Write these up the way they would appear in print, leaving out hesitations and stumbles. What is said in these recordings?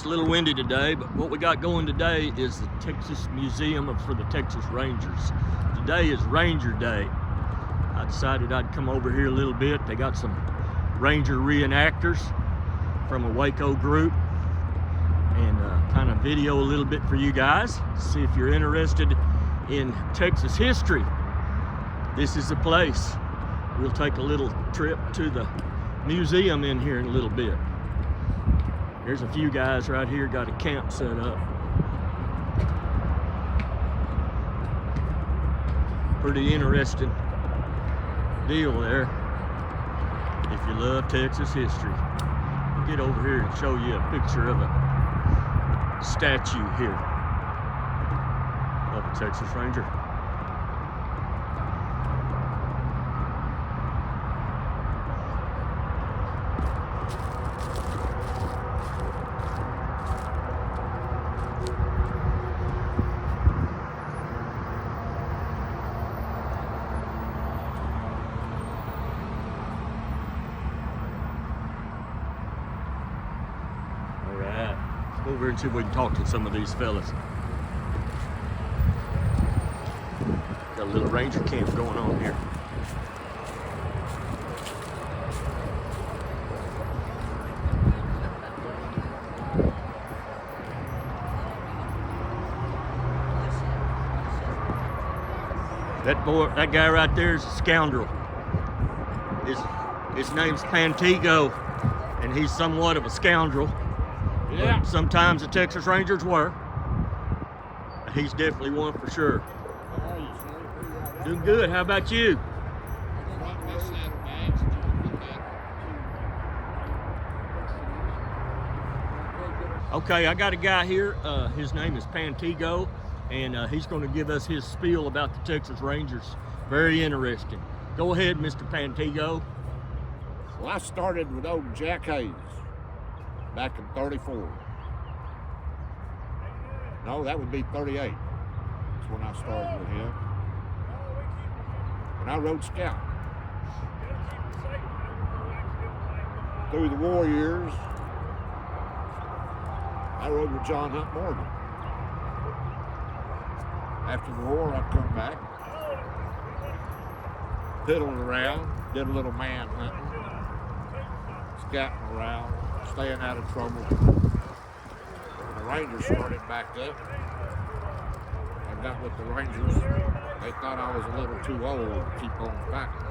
It's a little windy today, but what we got going today is the Texas Museum for the Texas Rangers. Today is Ranger Day. I decided I'd come over here a little bit. They got some Ranger reenactors from a Waco group and kind of video a little bit for you guys. See if you're interested in Texas history. This is the place. We'll take a little trip to the museum in here in a little bit. There's a few guys right here got a camp set up. Pretty interesting deal there if you love Texas history. I'll get over here and show you a picture of a statue here of a Texas Ranger. Over and see if we can talk to some of these fellas. Got a little ranger camp going on here. That guy right there is a scoundrel. His name's Pantego, and he's somewhat of a scoundrel. Yeah. But sometimes the Texas Rangers were. He's definitely one for sure. How are you, sir? Doing good. How about you? Okay, I got a guy here. His name is Pantego, and he's going to give us his spiel about the Texas Rangers. Very interesting. Go ahead, Mr. Pantego. Well, I started with old Jack Hayes back in 34. No, that would be 38. That's when I started with him. And I rode scout. Through the war years, I rode with John Hunt Morgan. After the war, I come back, piddled around, did a little man hunting, scouting around, staying out of trouble. When the Rangers started back up, I got with the Rangers. They thought I was a little too old to keep on fighting.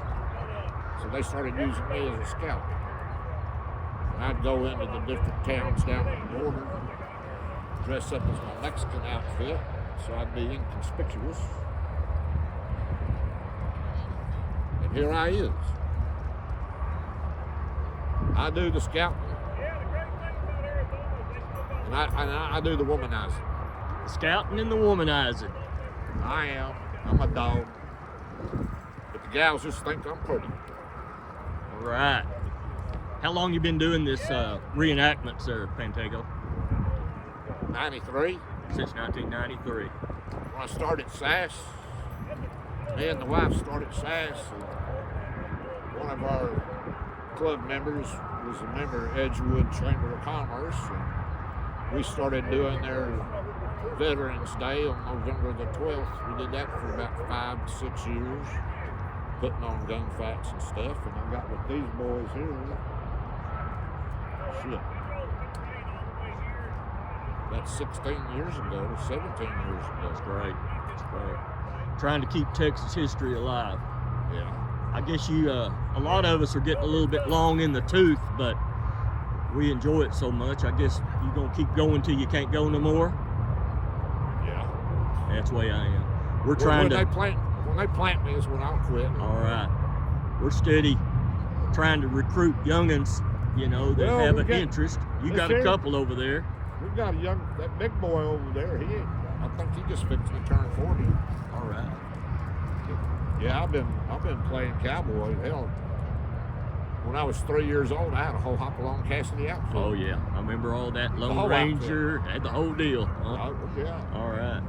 So they started using me as a scout. And I'd go into the different towns down on the border, dress up as my Mexican outfit, so I'd be inconspicuous. And here I is. I do the scouting. And I do the womanizing. The scouting and the womanizing. I am. I'm a dog. But the gals just think I'm pretty. All right. How long you been doing this reenactment, sir, Pantego? 93. Since 1993. When I started SAS, me and the wife started SAS. And one of our club members was a member of Edgewood Chamber of Commerce. And we started doing their Veterans Day on November the 12th. We did that for about 5 to 6 years, putting on gunfights and stuff. And I got with these boys here. Shit. That's 16 years ago, 17 years ago. That's great. That's great. Trying to keep Texas history alive. Yeah. I guess a lot of us are getting a little bit long in the tooth, but we enjoy it so much. I guess you're going to keep going till you can't go no more. Yeah. That's the way I am. We're trying to... When they plant me is when I'll quit. All right. We're steady trying to recruit youngins, you know, that have an interest. You got a couple over there. We've got that big boy over there. I think he just fixed to turn 40. All right. Yeah, I've been playing cowboy. Hell, when I was 3 years old, I had a whole Hopalong Cassidy outfit. Oh yeah, I remember all that. Lone Ranger, had the whole deal. Huh? Yeah. All right.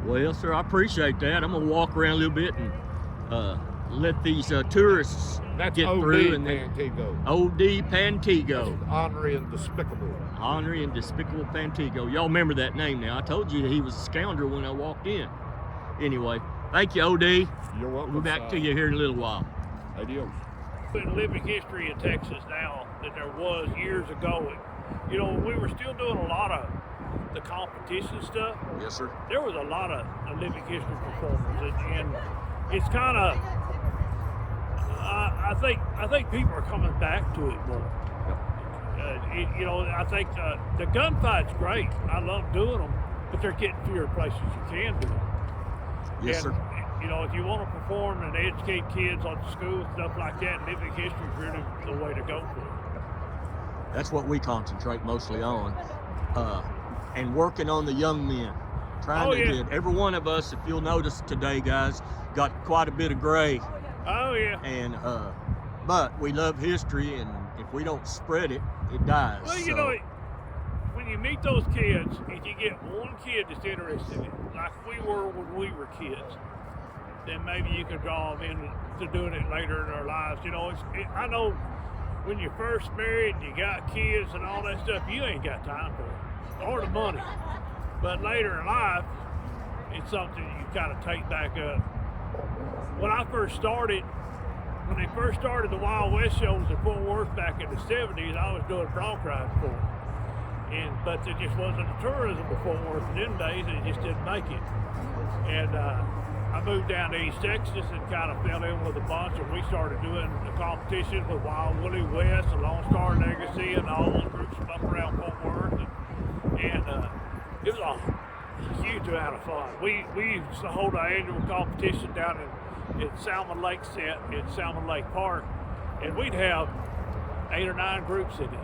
Well, sir, I appreciate that. I'm gonna walk around a little bit and let these tourists That's get OD through, and then Pantego. OD Pantego. Ornery and despicable. Ornery and Despicable Pantego. Y'all remember that name now. I told you he was a scoundrel when I walked in. Anyway, thank you, OD. You're welcome. We'll be back to you here in a little while. Adios. In living history in Texas now that there was years ago. You know, we were still doing a lot of the competition stuff. Yes, sir. There was a lot of living history performers, and it's kind of. I think people are coming back to it more. You know, I think the gunfight's great. I love doing them, but they're getting fewer places you can do them. Yes, and, sir. You know, if you want to perform and educate kids on school, stuff like that, living history is really the way to go for it. That's what we concentrate mostly on. And working on the young men. Trying to get every one of us, if you'll notice today, guys, got quite a bit of gray. Oh, yeah. And, but we love history, and if we don't spread it, it dies. Well, you know, when you meet those kids, if you get one kid that's interested in it, like we were when we were kids, then maybe you can draw them into doing it later in their lives. You know, I know when you're first married and you got kids and all that stuff, you ain't got time for it, or the money. But later in life, it's something you kind of take back up. When they first started the Wild West shows in Fort Worth back in the 70s, I was doing bronc rides for them. But there just wasn't a tourism in Fort Worth in them days, and it just didn't make it. And I moved down to East Texas and kind of fell in with a bunch, and we started doing the competitions with Wild Willie West and Lone Star Legacy and all those groups from up around Fort Worth. And it was a huge amount of fun. We used to hold our annual competition down in Salmon Lake set in Salmon Lake Park, and we'd have 8 or 9 groups in it.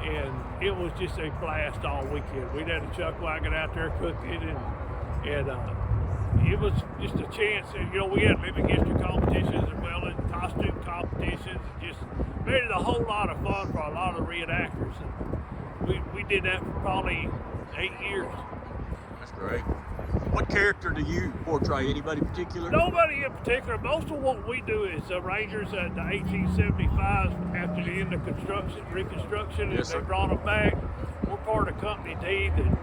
And it was just a blast all weekend. We'd had a chuck wagon out there cooking, and it was just a chance. And, you know, we had living history competitions as well as costume competitions. Just made it a whole lot of fun for a lot of reenactors. And we did that for probably 8 years. That's great. What character do you portray? Anybody particular? Nobody in particular. Most of what we do is Rangers at the 1875 after the end of Reconstruction, Yes, and they sir. brought them back. We're part of Company D that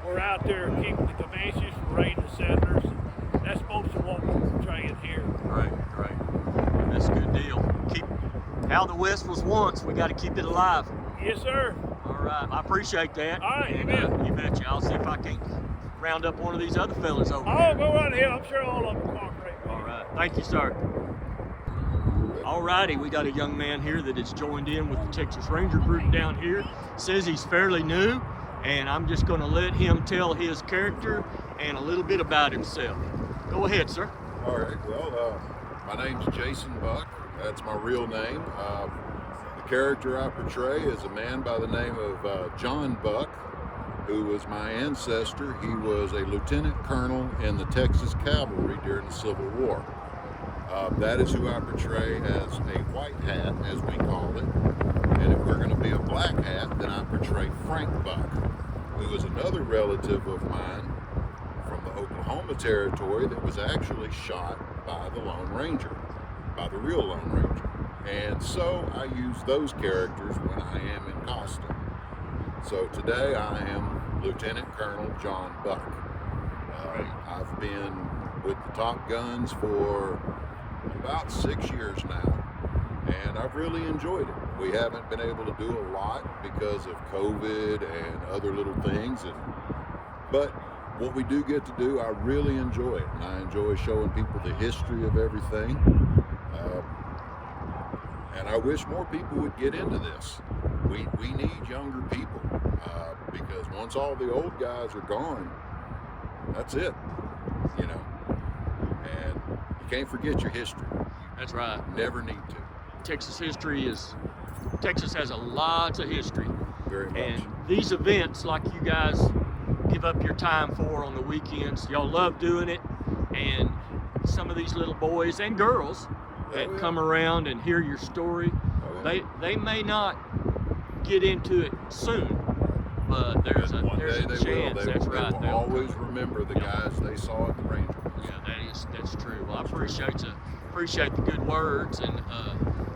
we're out there keeping the Comanches from raiding the settlers. That's most of what we're portraying here. Right. That's a good deal. Keep how the West was once. We got to keep it alive. Yes, sir. All right. I appreciate that. All right, and, you bet. You betcha. I'll see if I can round up one of these other fellas over Oh, here. go right ahead. I'm sure all of them cooperate. All right. Thank you, sir. All righty. We got a young man here that has joined in with the Texas Ranger group down here. Says he's fairly new, and I'm just going to let him tell his character and a little bit about himself. Go ahead, sir. All right, well, my name's Jason Buck. That's my real name. The character I portray is a man by the name of John Buck, who was my ancestor. He was a lieutenant colonel in the Texas Cavalry during the Civil War. That is who I portray as a white hat, as we call it. And if we're going to be a black hat, then I portray Frank Buck, who is another relative of mine from the Oklahoma Territory that was actually shot by the Lone Ranger, by the real Lone Ranger. And so I use those characters when I am in costume. So today I am Lieutenant Colonel John Buck. I've been with the Top Guns for about 6 years now, and I've really enjoyed it. We haven't been able to do a lot because of COVID and other little things, but what we do get to do, I really enjoy it, and I enjoy showing people the history of everything. And I wish more people would get into this. We need younger people because once all the old guys are gone, that's it, you know. And you can't forget your history. That's right. You never need to. Texas has a lot of history. Very much. And these events, like you guys give up your time for on the weekends, y'all love doing it. And some of these little boys and girls that come around and hear your story, they may not get into it soon, but there's a chance. That's right. They'll always remember the guys they saw at the Ranger. Yeah, that's true. Well, I appreciate you appreciate the good words, and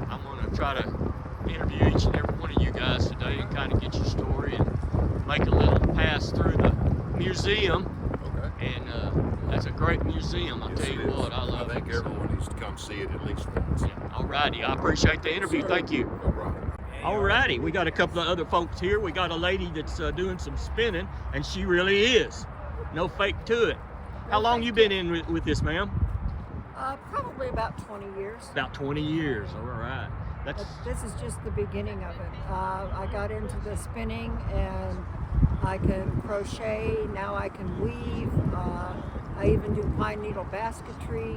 I'm going to try to interview each and every one of you guys today and kind of get your story and make a little pass through the museum. Okay. And that's a great museum. I'll Yes, tell you it is. what, I love it. I think everyone needs to come see it at least once. All righty, I appreciate the interview. Thank you. No problem. All righty, we got a couple of other folks here. We got a lady that's doing some spinning, and she really is. No fake to it. How long you been in with this, ma'am? Probably about 20 years. About 20 years. All right. That's But this is just the beginning of it. I got into the spinning, and I can crochet. Now I can weave. I even do pine needle basketry.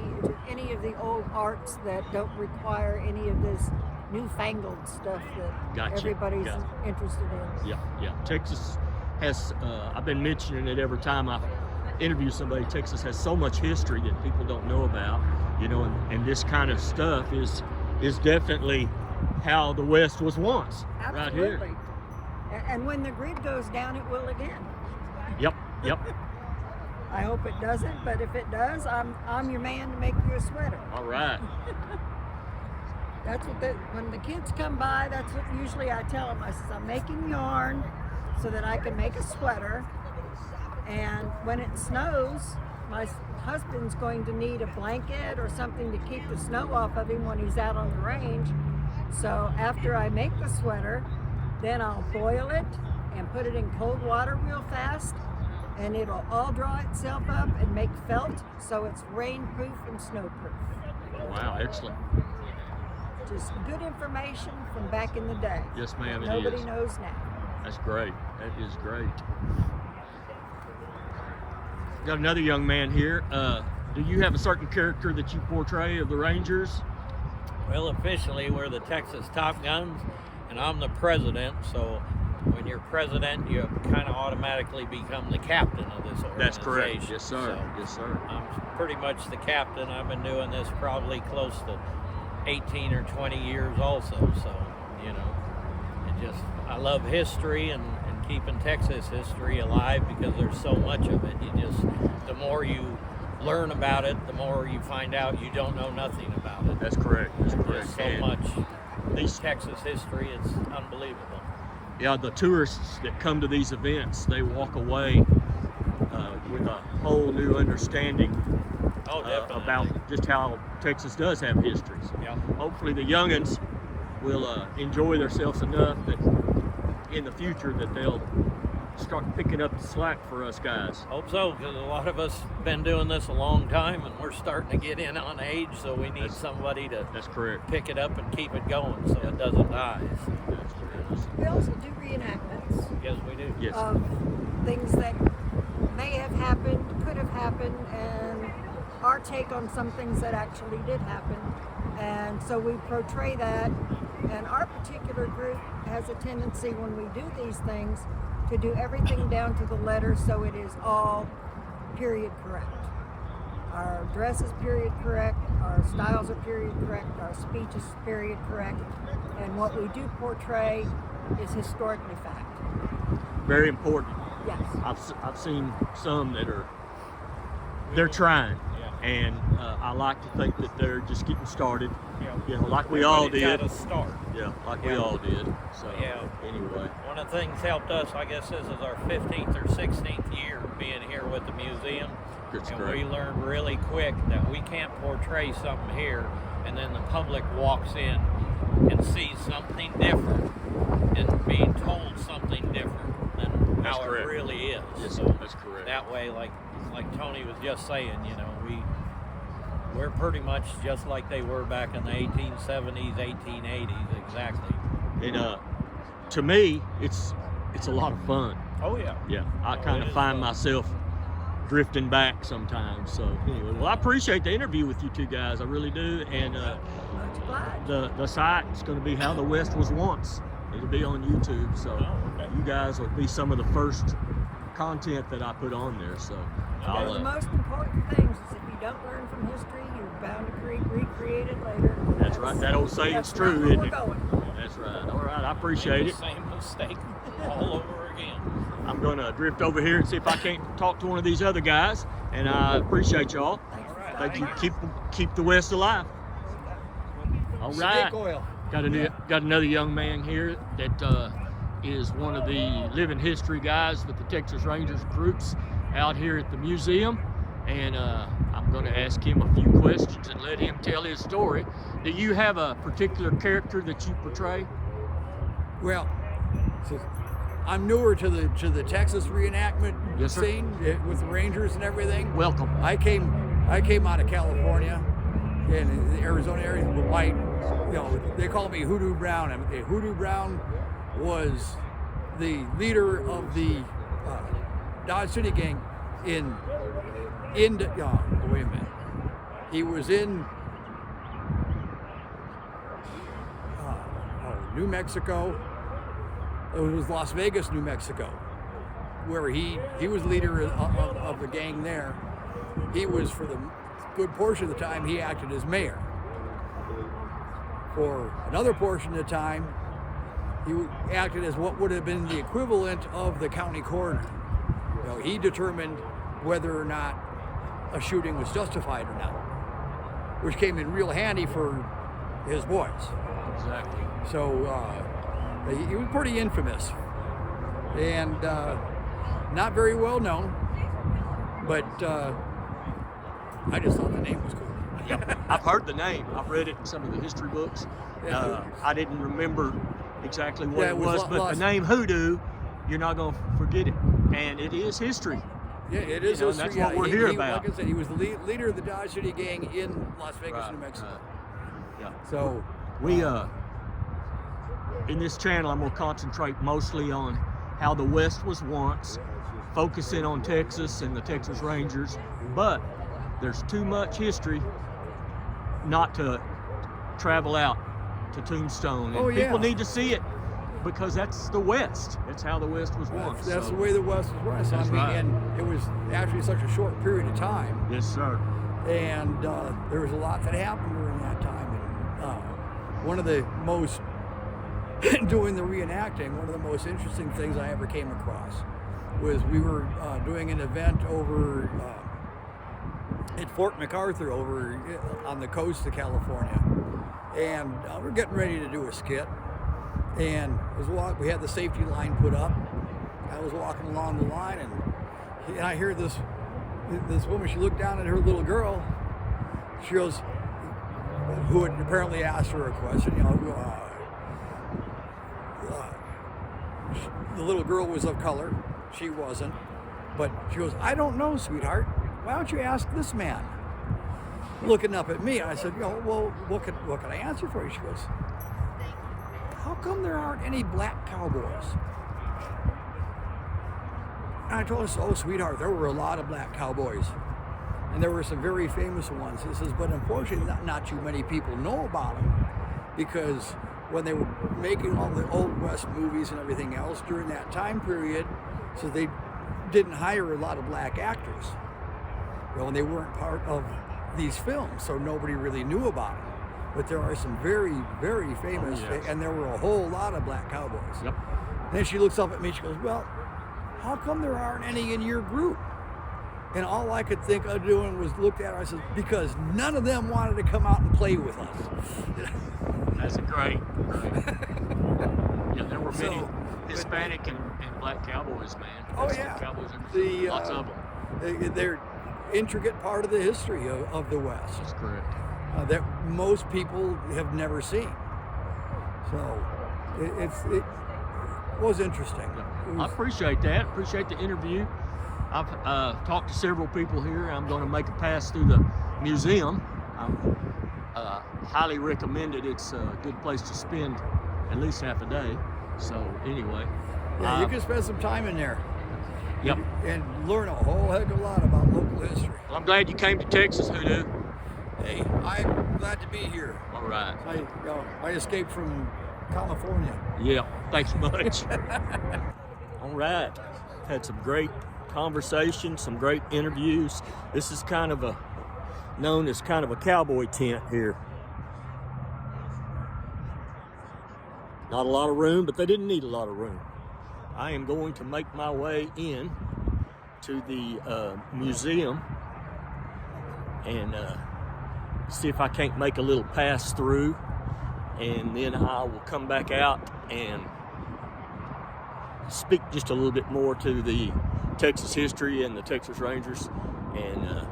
Any of the old arts that don't require any of this newfangled stuff that Gotcha. everybody's Gotcha. interested in. yeah. Texas has. I've been mentioning it every time I interview somebody. Texas has so much history that people don't know about. You know, and this kind of stuff is definitely how the West was once. Absolutely. Right here. And when the grid goes down, it will again. Yep. I hope it doesn't, but if it does, I'm your man to make you a sweater. All right. That's what when the kids come by, that's what usually I tell them. I says, I'm making yarn so that I can make a sweater. And when it snows, my husband's going to need a blanket or something to keep the snow off of him when he's out on the range. So after I make the sweater, then I'll boil it and put it in cold water real fast, and it'll all draw itself up and make felt, so it's rainproof and snowproof. Wow, excellent. Just good information from back in the day. Yes, ma'am, it Nobody is. knows now. That's great. That is great. Got another young man here. Do you have a certain character that you portray of the Rangers? Well, officially, we're the Texas Top Guns, and I'm the president. So when you're president, you kind of automatically become the captain of this organization. That's correct. Yes, sir. So Yes, sir. I'm pretty much the captain. I've been doing this probably close to 18 or 20 years also. So, you know, I love history and keeping Texas history alive because there's so much of it. The more you learn about it, the more you find out you don't know nothing about it. That's correct. That's correct. There's so much These, Texas history, it's unbelievable. yeah, the tourists that come to these events, they walk away with a whole new understanding Oh, definitely. about just how Texas does have history. So Yeah. hopefully the youngins will enjoy themselves enough that in the future that they'll start picking up the slack for us guys. Hope so, because a lot of us been doing this a long time, and we're starting to get in on age, so we need somebody to That's correct. pick it up and keep it going so it doesn't die. That's correct. We also do reenactments Yes, we do. Yes. of things that may have happened, could have happened, and our take on some things that actually did happen. And so we portray that, and our particular group has a tendency when we do these things to do everything down to the letter so it is all period correct. Our dress is period correct, our styles are period correct, our speech is period correct, and what we do portray is historically fact. Very important. Yes. I've seen some that they're trying, and I like to think that they're just getting started. You know, like we all did. Got to start. Yeah, like we Yeah. all did. So Yeah. anyway, One of the things helped us, I guess this is our 15th or 16th year being here with the museum. That's And great. we learned really quick that we can't portray something here and then the public walks in and sees something different and being told something different than That's how correct. it really is. Yes, So that's correct. that way, like Tony was just saying, you know, we're pretty much just like they were back in the 1870s, 1880s, exactly. And to me, it's a lot of fun. Oh yeah. Yeah, I Oh, kind it of is find fun. myself drifting back sometimes. So anyway, well, I appreciate the interview with you two guys. I really do. And Much obliged. the site is going to be How the West Was Once. It'll be on YouTube. So Oh, okay. you guys will be some of the first content that I put on there. So One I'll, of the most important things is if you don't learn from history, you're bound to recreate it later. That's right. That old saying's that's true, not where isn't we're it? going. That's right. All right. I appreciate Make it. the same mistake all over again. I'm going to drift over here and see if I can't talk to one of these other guys. And I appreciate y'all. Thanks for All right. Thank you. stopping by. Keep the West alive. All right. Snake oil. Got another young man here that is one of the living history guys with the Texas Rangers groups out here at the museum, and I'm going to ask him a few questions and let him tell his story. Do you have a particular character that you portray? Well, I'm newer to the Texas reenactment Yes, sir. scene with the Rangers and everything. Welcome. I came out of California in the Arizona area with white. They call me Hoodoo Brown. Hoodoo Brown was the leader of the Dodge City gang in wait a minute. He was in New Mexico. It was Las Vegas, New Mexico, where he was leader of the gang there. He was, for the good portion of the time, he acted as mayor. For another portion of the time, he acted as what would have been the equivalent of the county coroner. He determined whether or not a shooting was justified or not, which came in real handy for his boys. Exactly. So he was pretty infamous and not very well known, but I just thought the name was cool. Yep. I've heard the name. I've read it in some of the history books. I didn't remember exactly what it was, but the name Hoodoo, you're not going to forget it. And it is history. Yeah, it is history. That's what we're here about. Like I said, he was the leader of the Dodge City gang in Las Vegas, New Mexico. Yeah. So we in this channel, I'm going to concentrate mostly on how the West was once, focusing on Texas and the Texas Rangers, but there's too much history not to travel out to Tombstone. And people need to see it because that's the West. That's how the West was once. That's the way the West was once. That's right. And it was actually such a short period of time. Yes, sir. And there was a lot that happened during that time. And one of the most doing the reenacting, one of the most interesting things I ever came across was we were doing an event over at Fort MacArthur over on the coast of California, and we're getting ready to do a skit, and we had the safety line put up. I was walking along the line, and I hear this woman. She looked down at her little girl. She goes, who had apparently asked her a question, the little girl was of color. She wasn't. But she goes, I don't know, sweetheart. Why don't you ask this man? Looking up at me, I said, well, what can I answer for you? She goes, how come there aren't any black cowboys? And I told her, oh, sweetheart, there were a lot of black cowboys. And there were some very famous ones. He says, but unfortunately, not too many people know about them, because when they were making all the Old West movies and everything else during that time period, so they didn't hire a lot of black actors. And they weren't part of these films, so nobody really knew about them. But there are some very, very famous, and there were a whole lot of black cowboys. Yep. Then she looks up at me, she goes, well, how come there aren't any in your group? And all I could think of doing was look at her. I said, because none of them wanted to come out and play with us. That's great. Yeah, there were many Hispanic and black cowboys, man. Oh, yeah. Cowboys, lots of them. They're intricate part of the history of the West. That's correct. That most people have never seen. So it was interesting. I appreciate that. Appreciate the interview. I've talked to several people here. I'm going to make a pass through the museum. I highly recommend it. It's a good place to spend at least half a day. So anyway. Yeah, you can spend some time in there. Yep. And learn a whole heck of a lot about local history. Well, I'm glad you came to Texas, Hoodoo. Hey, I'm glad to be here. All right. I escaped from California. Yeah, thank you much. All right. Had some great conversations, some great interviews. This is kind of known as kind of a cowboy tent here. Not a lot of room, but they didn't need a lot of room. I am going to make my way in to the museum and see if I can't make a little pass through and then I will come back out and speak just a little bit more to the Texas history and the Texas Rangers, and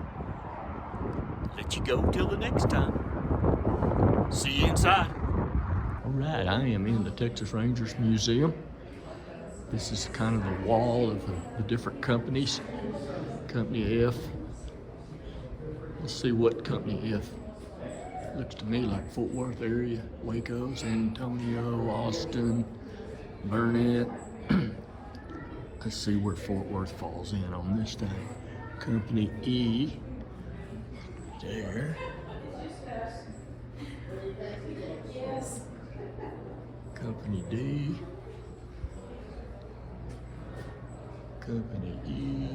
let you go till the next time. See you inside. All right, I am in the Texas Rangers Museum. This is kind of the wall of the different companies. Company F. Let's see what Company F looks to me like. Fort Worth area, Waco, San Antonio, Austin, Burnett. Let's see where Fort Worth falls in on this thing. Company E, there. Company D. Company E.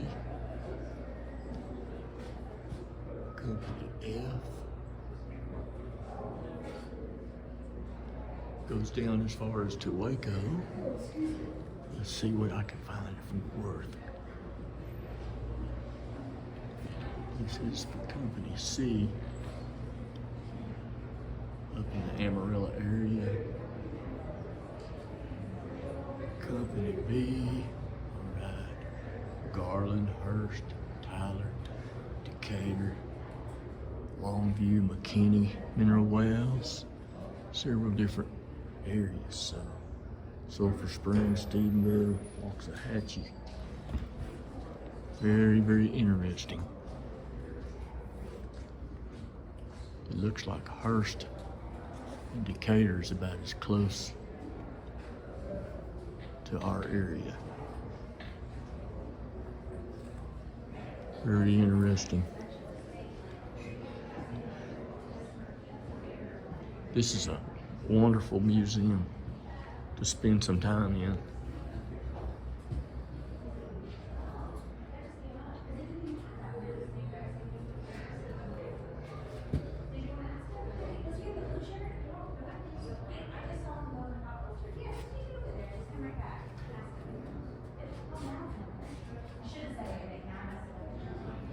Company F. Goes down as far as to Waco. Let's see what I can find from Worth. This is for Company C, up in the Amarillo area. Company B, all right. Garland, Hurst, Tyler, Decatur, Longview, McKinney, Mineral Wells, several different areas. So, Sulphur Springs, Stephenville, Waxahachie. Very, very interesting. It looks like Hurst and Decatur is about as close to our area. Very interesting. This is a wonderful museum to spend some time in.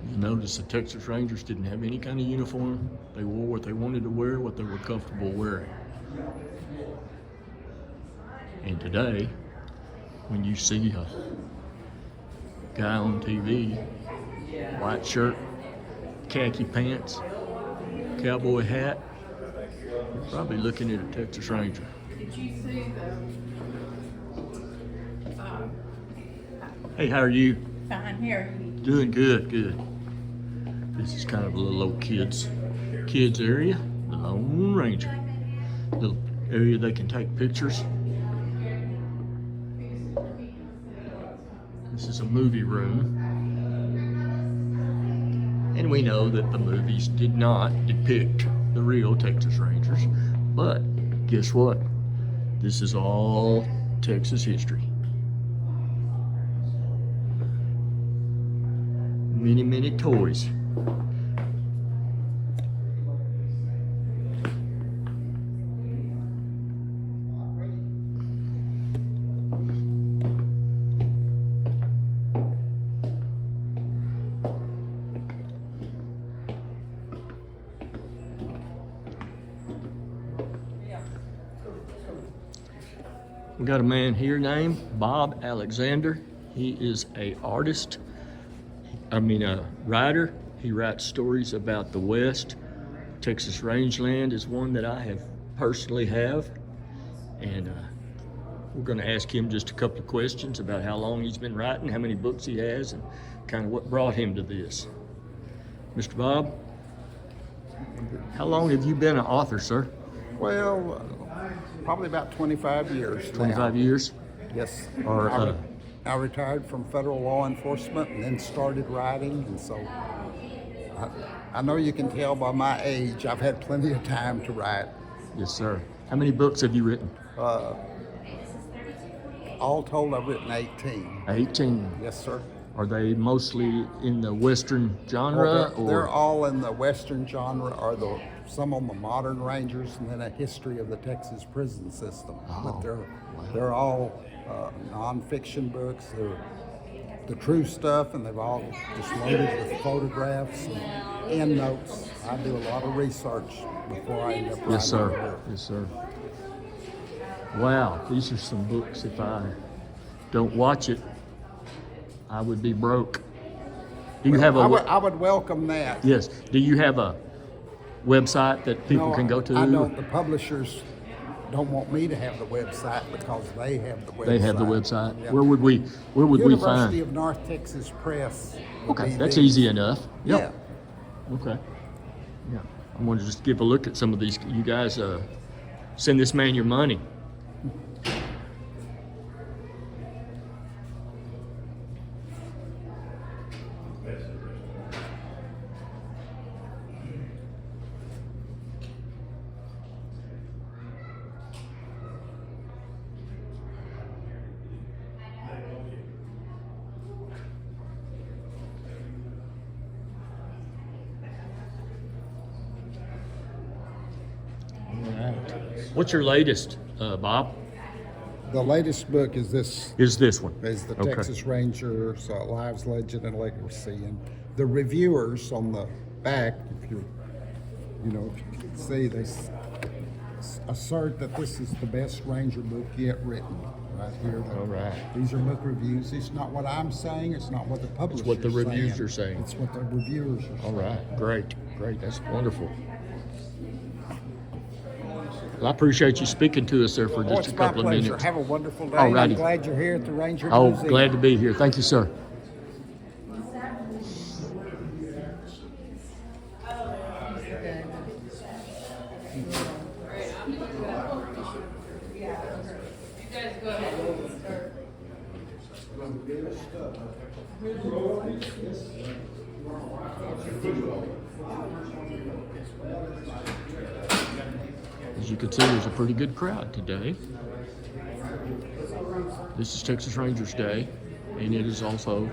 You notice the Texas Rangers didn't have any kind of uniform. They wore what they wanted to wear, what they were comfortable wearing. And today, when you see a guy on TV, white shirt, khaki pants, cowboy hat, you're probably looking at a Texas Ranger. Did you see the, Hey, how are you? fine hair? Doing good, good. This is kind of a little old kids area, the Lone Ranger. Little area they can take pictures. This is a movie room. And we know that the movies did not depict the real Texas Rangers, but guess what? This is all Texas history. Many, many toys. We got a man here named Bob Alexander. He is a writer. He writes stories about the West. Texas Rangeland is one that I have personally have. And we're gonna ask him just a couple of questions about how long he's been writing, how many books he has, and kind of what brought him to this. Mr. Bob, how long have you been an author, sir? Well, probably about 25 years. 25 now. years? Yes. Or, I retired from federal law enforcement and then started writing, and so I know you can tell by my age, I've had plenty of time to write. Yes, sir. How many books have you written? All told, I've written 18. 18. Yes, sir. Are they mostly in the Western genre? Well, they're all in the Western genre, or some on the modern Rangers, and then a history of the Texas prison system. But they're all nonfiction books. They're the true stuff, and they've all just loaded with photographs and endnotes. I do a lot of research before I end up writing. Yes, sir. a book. Yes, sir. Wow, these are some books. If I don't watch it, I would be broke. Do you have a I would welcome that. yes? Do you have a website that people No, can go to? I know the publishers don't want me to have the website because they have the website. They have the website. Yeah. Where would we University find? of North Texas Press. would Okay, be that's the- easy enough. Yep. Yeah. Okay. Yeah. I'm going to just give a look at some of these. You guys send this man your money. All right. What's your latest, Bob? The latest book is this. Is this one? Is the Okay. Texas Rangers Lives, Legend, and Legacy, and the reviewers on the back. If you can see, they assert that this is the best Ranger book yet written. Right here. All right. These are book reviews. It's not what I'm saying. It's not what the publishers. what the reviews are saying. It's what the reviewers are saying. All right. Great. Great. That's wonderful. Well, I appreciate you speaking to us there for Oh, just it's a my couple of pleasure. minutes. Have a wonderful day. All righty. I'm glad you're here at the Ranger Oh, Museum. glad to be here. Thank you, sir. As you can see, there's a pretty good crowd today. This is Texas Rangers Day, and it is also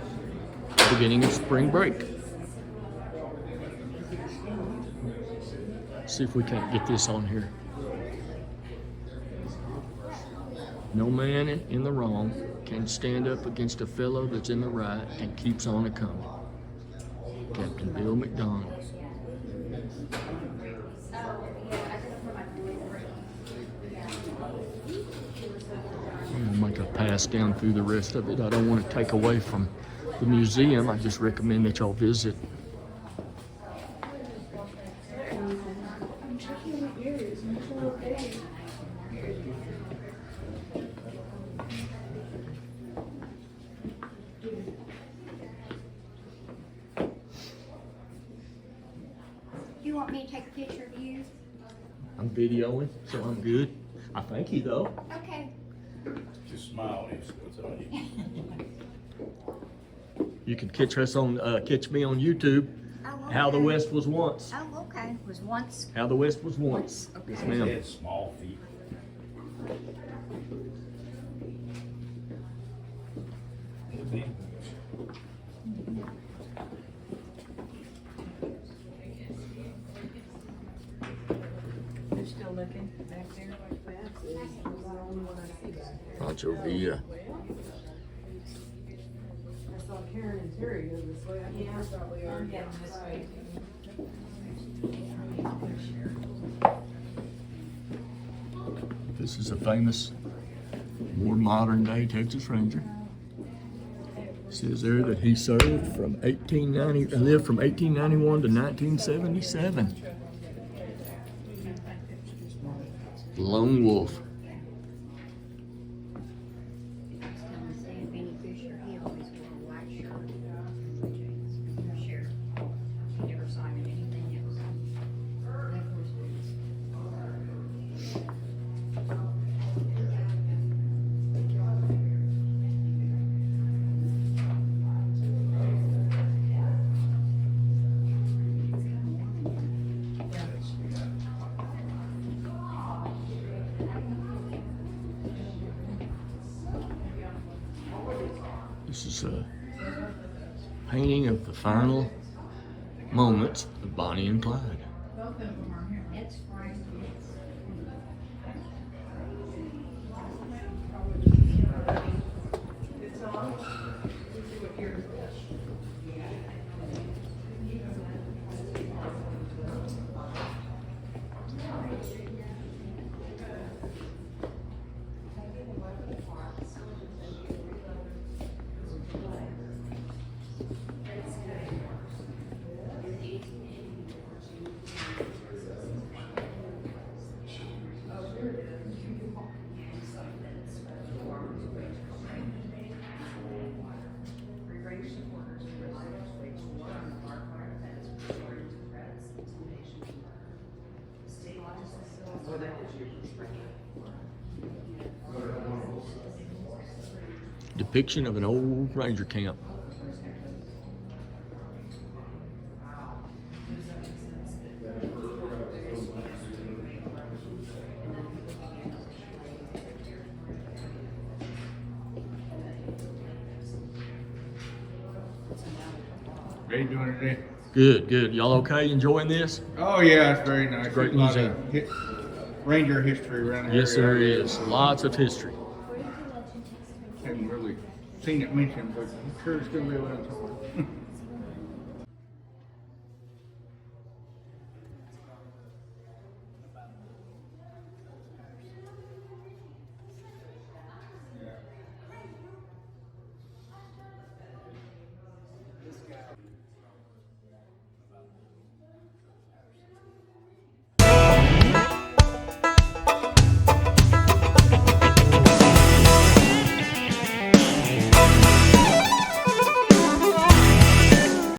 the beginning of spring break. See if we can't get this on here. No man in the wrong can stand up against a fellow that's in the right and keeps on a-coming. Captain Bill McDonald. I'm gonna make a pass down through the rest of it. I don't want to take away from the museum. I just recommend that y'all visit. You want me to take a picture of you? I'm videoing, so I'm good. I thank you though. Okay. Just smile when he puts it on you. You can catch us on catch me on YouTube. Oh, How the okay. West Was Once. Oh, okay. Was once. How the West Was Once. Okay. Yes, He ma'am. had small feet. They're still looking back there like that. That's the only one I see back there. Pancho Villa. I saw Karen and Terry go this way. I think they probably are. Yeah, this way. This is a famous, more modern day Texas Ranger. It says there that he served from 1890, lived from 1891 to 1977. Lone Wolf. Benny Fisher, he always wore a white shirt. Sheriff. He never signed anything else. That was boots. This is a painting of the final moments of Bonnie and Clyde. It's Frank. Depiction of an old ranger camp. How you doing today? Good, good. Y'all okay? Enjoying this? Oh yeah, it's very nice. Great There's a lot museum. of Ranger history around here. Yes, there is. Lots of history. Haven't really seen it mentioned, but I'm sure it's gonna be around somewhere.